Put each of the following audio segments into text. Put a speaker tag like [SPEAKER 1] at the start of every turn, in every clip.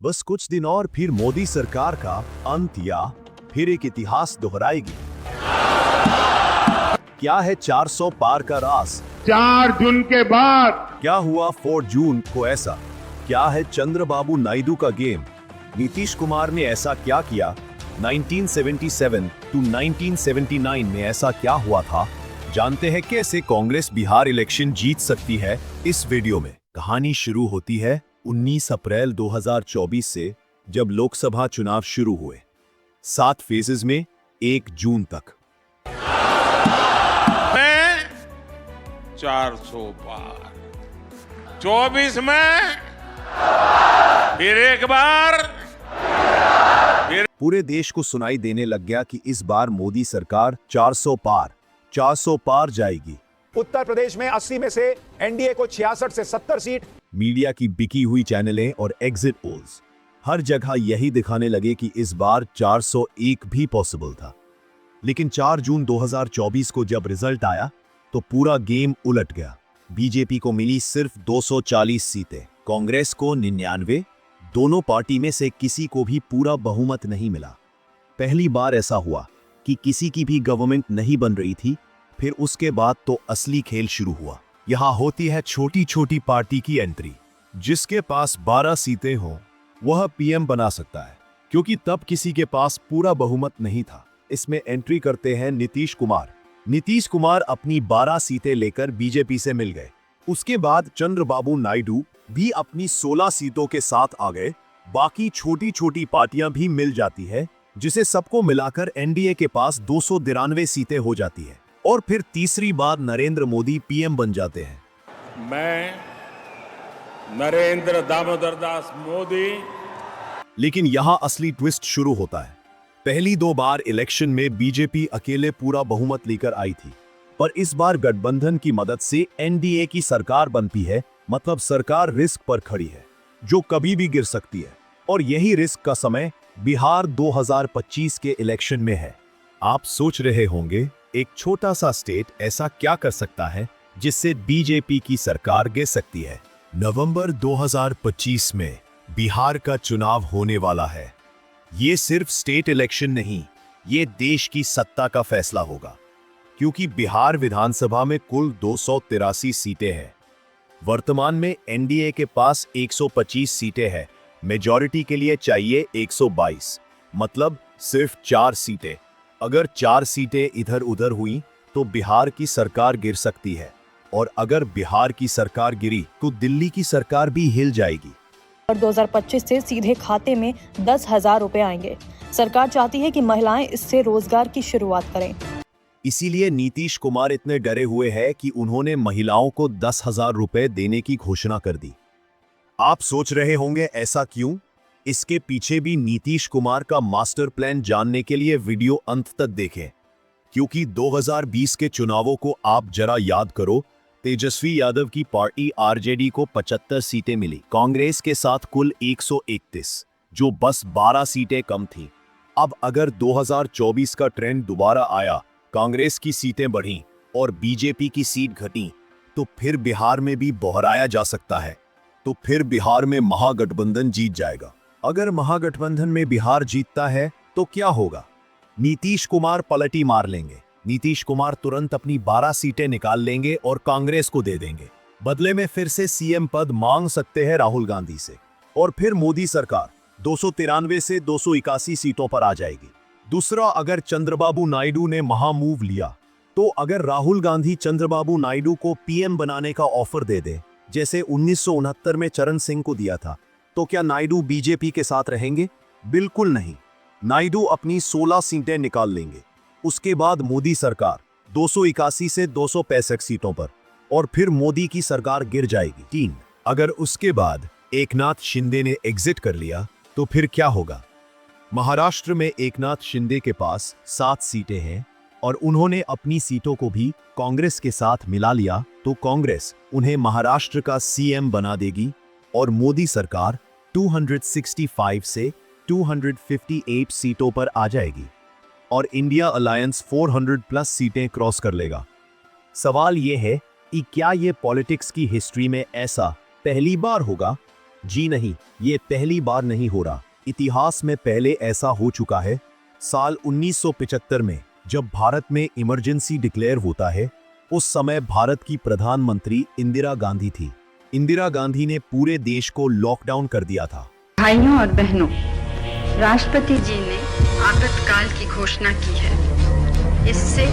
[SPEAKER 1] बस कुछ दिन और फिर मोदी सरकार का अंत या फिर एक इतिहास दोहराएगी। क्या है 400 पार का राज?
[SPEAKER 2] 4 जून के बाद
[SPEAKER 1] क्या हुआ 4 जून को ऐसा? क्या है चंद्रबाबू नायडू का गेम? नीतीश कुमार ने ऐसा क्या किया? 1977 टू 1979 में ऐसा क्या हुआ था? जानते हैं कैसे कांग्रेस बिहार इलेक्शन जीत सकती है इस वीडियो में। कहानी शुरू होती है 19 अप्रैल 2024 से, जब लोकसभा चुनाव शुरू हुए। 7 फेजेस में 1 जून तक।
[SPEAKER 2] 400 पार, 24 में फिर एक बार
[SPEAKER 1] पूरे देश को सुनाई देने लग गया कि इस बार मोदी सरकार 400 पार जाएगी।
[SPEAKER 3] उत्तर प्रदेश में 80 में से एनडीए को 66 से 70 सीट।
[SPEAKER 1] मीडिया की बिकी हुई चैनलें और एग्जिट पोल्स हर जगह यही दिखाने लगे कि इस बार 401 भी पॉसिबल था। लेकिन 4 जून 2024 को जब रिजल्ट आया तो पूरा गेम उलट गया। बीजेपी को मिली सिर्फ 240 सीटें, कांग्रेस को 99। दोनों पार्टी में से किसी को भी पूरा बहुमत नहीं मिला। पहली बार ऐसा हुआ कि किसी की भी गवर्नमेंट नहीं बन रही थी। फिर उसके बाद तो असली खेल शुरू हुआ। यहां होती है छोटी छोटी पार्टी की एंट्री। जिसके पास 12 सीटें हों वह पीएम बना सकता है, क्योंकि तब किसी के पास पूरा बहुमत नहीं था। इसमें एंट्री करते हैं नीतीश कुमार। नीतीश कुमार अपनी 12 सीटें लेकर बीजेपी से मिल गए। उसके बाद चंद्रबाबू नायडू भी अपनी 16 सीटों के साथ आ गए। बाकी छोटी छोटी पार्टियां भी मिल जाती है, जिसे सबको मिलाकर एनडीए के पास 293 सीटें हो जाती है। और फिर तीसरी बार नरेंद्र मोदी पीएम बन जाते हैं।
[SPEAKER 2] मैं नरेंद्र दामोदर दास मोदी।
[SPEAKER 1] लेकिन यहां असली ट्विस्ट शुरू होता है। पहली 2 बार इलेक्शन में बीजेपी अकेले पूरा बहुमत लेकर आई थी, पर इस बार गठबंधन की मदद से एनडीए की सरकार बनती है। मतलब सरकार रिस्क पर खड़ी है, जो कभी भी गिर सकती है। और यही रिस्क का समय बिहार 2025 के इलेक्शन में है। आप सोच रहे होंगे, एक छोटा सा स्टेट ऐसा क्या कर सकता है जिससे बीजेपी की सरकार गिर सकती है? नवंबर 2025 में बिहार का चुनाव होने वाला है। ये सिर्फ स्टेट इलेक्शन नहीं, ये देश की सत्ता का फैसला होगा, क्योंकि बिहार विधानसभा में कुल 283 सीटें हैं। वर्तमान में एनडीए के पास 125 सीटें हैं। मेजॉरिटी के लिए चाहिए 122, मतलब सिर्फ 4 सीटें। अगर 4 सीटें इधर उधर हुई तो बिहार की सरकार गिर सकती है, और अगर बिहार की सरकार गिरी तो दिल्ली की सरकार भी हिल जाएगी।
[SPEAKER 4] और 2025 से सीधे खाते में 10,000 रुपए आएंगे। सरकार चाहती है कि महिलाएं इससे रोजगार की शुरुआत करें।
[SPEAKER 1] इसीलिए नीतीश कुमार इतने डरे हुए हैं कि उन्होंने महिलाओं को 10,000 रुपए देने की घोषणा कर दी। आप सोच रहे होंगे ऐसा क्यों? इसके पीछे भी नीतीश कुमार का मास्टर प्लान जानने के लिए वीडियो अंत तक देखें, क्योंकि 2020 के चुनावों को आप जरा याद करो। तेजस्वी यादव की पार्टी आरजेडी को 75 सीटें मिली, कांग्रेस के साथ कुल 131, जो बस 12 सीटें कम थीं। अब अगर 2024 का ट्रेंड दोबारा आया, कांग्रेस की सीटें बढ़ीं और बीजेपी की सीट घटी, तो फिर बिहार में भी दोहराया जा सकता है। तो फिर बिहार में महागठबंधन जीत जाएगा। अगर महागठबंधन में बिहार जीतता है तो क्या होगा? नीतीश कुमार पलटी मार लेंगे। नीतीश कुमार तुरंत अपनी 12 सीटें निकाल लेंगे और कांग्रेस को दे देंगे। बदले में फिर से सीएम पद मांग सकते हैं राहुल गांधी से, और फिर मोदी सरकार 293 से 281 सीटों पर आ जाएगी। दूसरा, अगर चंद्रबाबू नायडू ने महामूव लिया, तो अगर राहुल गांधी चंद्रबाबू नायडू को पीएम बनाने का ऑफर दे दे, जैसे 1969 में चरण सिंह को दिया था, तो क्या नायडू बीजेपी के साथ रहेंगे? बिल्कुल नहीं। नायडू अपनी 16 सीटें निकाल लेंगे। उसके बाद मोदी सरकार 281 से 265 सीटों पर, और फिर मोदी की सरकार गिर जाएगी। 3, अगर उसके बाद एकनाथ शिंदे ने एग्जिट कर लिया तो फिर क्या होगा? महाराष्ट्र में एकनाथ शिंदे के पास 7 सीटें हैं, और उन्होंने अपनी सीटों को भी कांग्रेस के साथ मिला लिया, तो कांग्रेस उन्हें महाराष्ट्र का सीएम बना देगी, और मोदी सरकार 265 से 258 सीटों पर आ जाएगी, और इंडिया अलायंस 400 प्लस सीटें क्रॉस कर लेगा। सवाल यह है कि क्या यह पॉलिटिक्स की हिस्ट्री में ऐसा पहली बार होगा? जी नहीं, ये पहली बार नहीं हो रहा, इतिहास में पहले ऐसा हो चुका है। साल 1975 में जब भारत में इमरजेंसी डिक्लेयर होता है, उस समय भारत की प्रधानमंत्री इंदिरा गांधी थी। इंदिरा गांधी ने पूरे देश को लॉकडाउन कर दिया था।
[SPEAKER 5] भाइयों और बहनों, राष्ट्रपति जी ने आपातकाल की घोषणा की है। इससे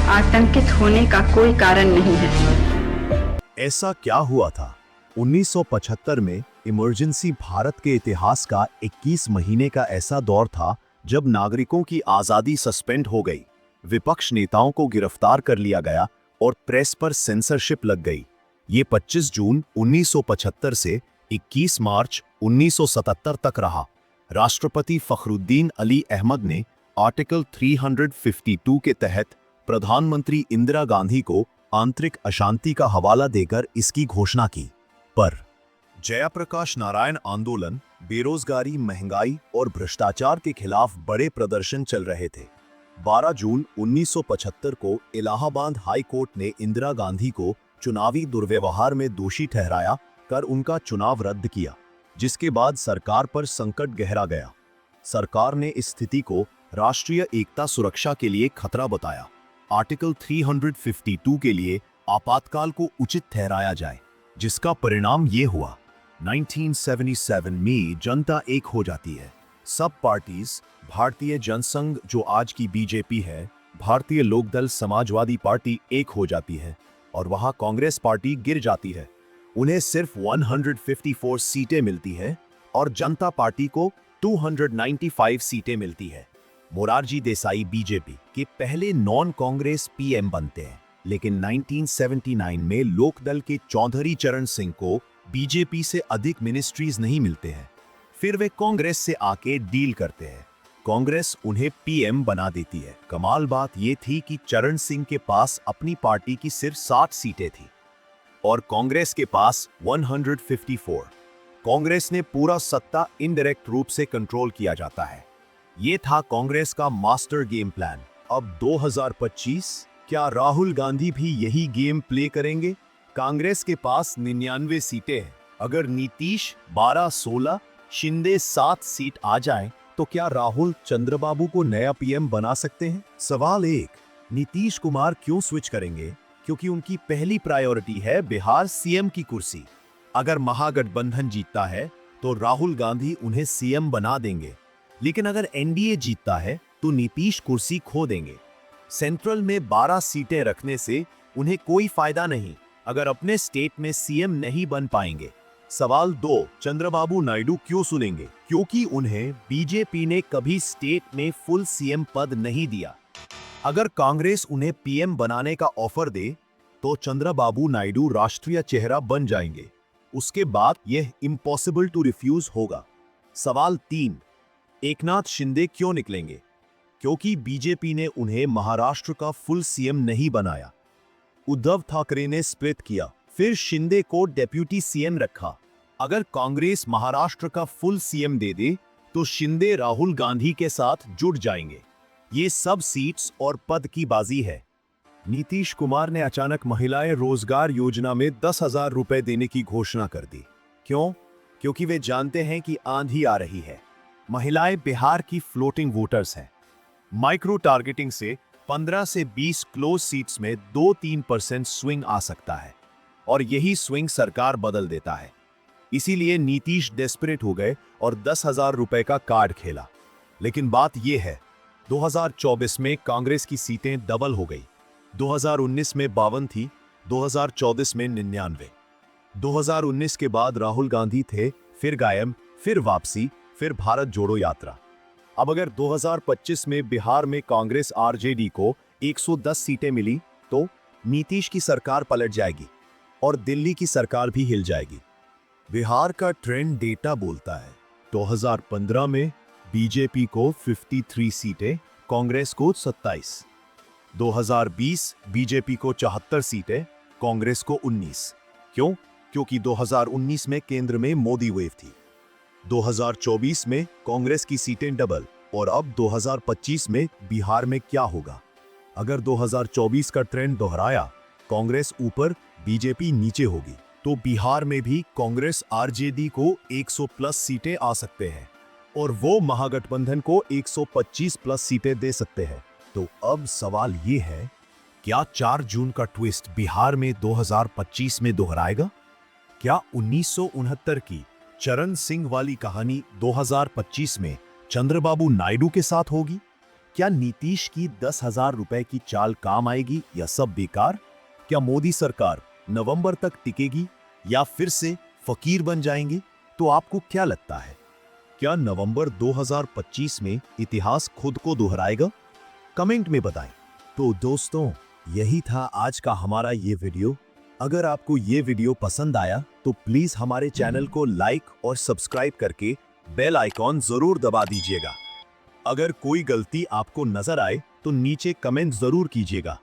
[SPEAKER 5] आतंकित होने का कोई कारण नहीं है।
[SPEAKER 1] ऐसा क्या हुआ था? 1975 में इमरजेंसी भारत के इतिहास का 21 महीने का ऐसा दौर था जब नागरिकों की आजादी सस्पेंड हो गई, विपक्ष नेताओं को गिरफ्तार कर लिया गया और प्रेस पर सेंसरशिप लग गई। ये 25 जून 1975 से 21 मार्च 1977 तक रहा। राष्ट्रपति फखरुद्दीन अली अहमद ने आर्टिकल 352 के तहत प्रधानमंत्री इंदिरा गांधी को आंतरिक अशांति का हवाला देकर इसकी घोषणा की। पर जयप्रकाश नारायण आंदोलन, बेरोजगारी, महंगाई और भ्रष्टाचार के खिलाफ बड़े प्रदर्शन चल रहे थे। 12 जून 1975 को इलाहाबाद हाई कोर्ट ने इंदिरा गांधी को चुनावी दुर्व्यवहार में दोषी ठहराया कर उनका चुनाव रद्द किया, जिसके बाद सरकार पर संकट गहरा गया। सरकार ने इस स्थिति को राष्ट्रीय एकता सुरक्षा के लिए खतरा बताया। आर्टिकल 352 के लिए आपातकाल को उचित ठहराया जाए, जिसका परिणाम ये हुआ। 1977 में जनता एक हो जाती है। सब पार्टीज, भारतीय जनसंघ जो आज की बीजेपी है, भारतीय लोकदल, समाजवादी पार्टी एक हो जाती है और वहां कांग्रेस पार्टी गिर जाती है। उन्हें सिर्फ 154 सीटें मिलती हैं और जनता पार्टी को 295 सीटें मिलती है। मोरारजी देसाई बीजेपी के पहले नॉन कांग्रेस पीएम बनते हैं, लेकिन 1979 में लोकदल के चौधरी चरण सिंह को बीजेपी से अधिक मिनिस्ट्रीज नहीं मिलते हैं। फिर वे कांग्रेस से आके डील करते हैं। कांग्रेस उन्हें पीएम बना देती है। कमाल बात यह थी कि चरण सिंह के पास अपनी पार्टी की सिर्फ 60 सीटें थी और कांग्रेस के पास 154। कांग्रेस ने पूरा सत्ता इनडायरेक्ट रूप से कंट्रोल किया जाता है। ये था कांग्रेस का मास्टर गेम प्लान। अब 2025, क्या राहुल गांधी भी यही गेम प्ले करेंगे? कांग्रेस के पास 99 सीटें हैं। अगर नीतीश 12-16, शिंदे 7 सीट आ जाएं, तो क्या राहुल चंद्रबाबू को नया पीएम बना सकते हैं? सवाल 1, नीतीश कुमार क्यों स्विच करेंगे? क्योंकि उनकी पहली प्रायोरिटी है बिहार सीएम की कुर्सी। अगर महागठबंधन जीतता है तो राहुल गांधी उन्हें सीएम बना देंगे, लेकिन अगर एनडीए जीतता है तो नीतीश कुर्सी खो देंगे। सेंट्रल में 12 सीटें रखने से उन्हें कोई फायदा नहीं अगर अपने स्टेट में सीएम नहीं बन पाएंगे। सवाल 2, चंद्रबाबू नायडू क्यों सुनेंगे? क्योंकि उन्हें बीजेपी ने कभी स्टेट में फुल सीएम पद नहीं दिया। अगर कांग्रेस उन्हें पीएम बनाने का ऑफर दे तो चंद्रबाबू नायडू राष्ट्रीय चेहरा बन जाएंगे। उसके बाद यह इम्पॉसिबल टू रिफ्यूज होगा। सवाल 3, एकनाथ शिंदे क्यों निकलेंगे? क्योंकि बीजेपी ने उन्हें महाराष्ट्र का फुल सीएम नहीं बनाया। उद्धव ठाकरे ने स्प्लिट किया, फिर शिंदे को डेप्यूटी सीएम रखा। अगर कांग्रेस महाराष्ट्र का फुल सीएम दे दे तो शिंदे राहुल गांधी के साथ जुड़ जाएंगे। ये सब सीट्स और पद की बाजी है। नीतीश कुमार ने अचानक महिलाएं रोजगार योजना में 10,000 रुपए देने की घोषणा कर दी। क्यों? क्योंकि वे जानते हैं कि आंधी आ रही है। महिलाएं बिहार की फ्लोटिंग वोटर्स हैं। माइक्रो टारगेटिंग से 15 से 20 क्लोज सीट्स में 2-3% स्विंग आ सकता है और यही स्विंग सरकार बदल देता है। इसीलिए नीतीश डेस्परेट हो गए और 10,000 रुपए का कार्ड खेला। लेकिन बात यह है, 2024 में कांग्रेस की सीटें डबल हो गई। 2019 में 52 थी, 2024 में 99। 2019 के बाद राहुल गांधी थे, फिर गायब, फिर वापसी, फिर भारत जोड़ो यात्रा। अब अगर 2025 में बिहार में कांग्रेस आरजेडी को 110 सीटें मिली तो नीतीश की सरकार पलट जाएगी और दिल्ली की सरकार भी हिल जाएगी। बिहार का ट्रेंड डेटा बोलता है 2015 में बीजेपी को 53 सीटें, कांग्रेस को 27। 2020 बीजेपी को 74 सीटें, कांग्रेस को 19। क्यों? क्योंकि 2019 में केंद्र में मोदी वेव थी। 2024 में कांग्रेस की सीटें डबल और अब 2025 में बिहार में क्या होगा? अगर 2024 का ट्रेंड दोहराया, कांग्रेस ऊपर बीजेपी नीचे होगी, तो बिहार में भी कांग्रेस आरजेडी को 100 प्लस सीटें आ सकते हैं और वो महागठबंधन को 125 प्लस सीटें दे सकते हैं। तो अब सवाल ये है, क्या 4 जून का ट्विस्ट बिहार में 2025 में दोहराएगा? क्या 1969 की चरण सिंह वाली कहानी 2025 में चंद्रबाबू नायडू के साथ होगी? क्या नीतीश की 10,000 रुपए की चाल काम आएगी या सब बेकार? क्या मोदी सरकार नवंबर तक टिकेगी या फिर से फकीर बन जाएंगे? तो आपको क्या लगता है, क्या नवंबर 2025 में इतिहास खुद को दोहराएगा? कमेंट में बताएं। तो दोस्तों, यही था आज का हमारा ये वीडियो। अगर आपको ये वीडियो पसंद आया तो प्लीज हमारे चैनल को लाइक और सब्सक्राइब करके बेल आइकॉन जरूर दबा दीजिएगा। अगर कोई गलती आपको नजर आए तो नीचे कमेंट जरूर कीजिएगा,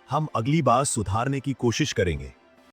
[SPEAKER 1] हम अगली बार सुधारने की कोशिश करेंगे।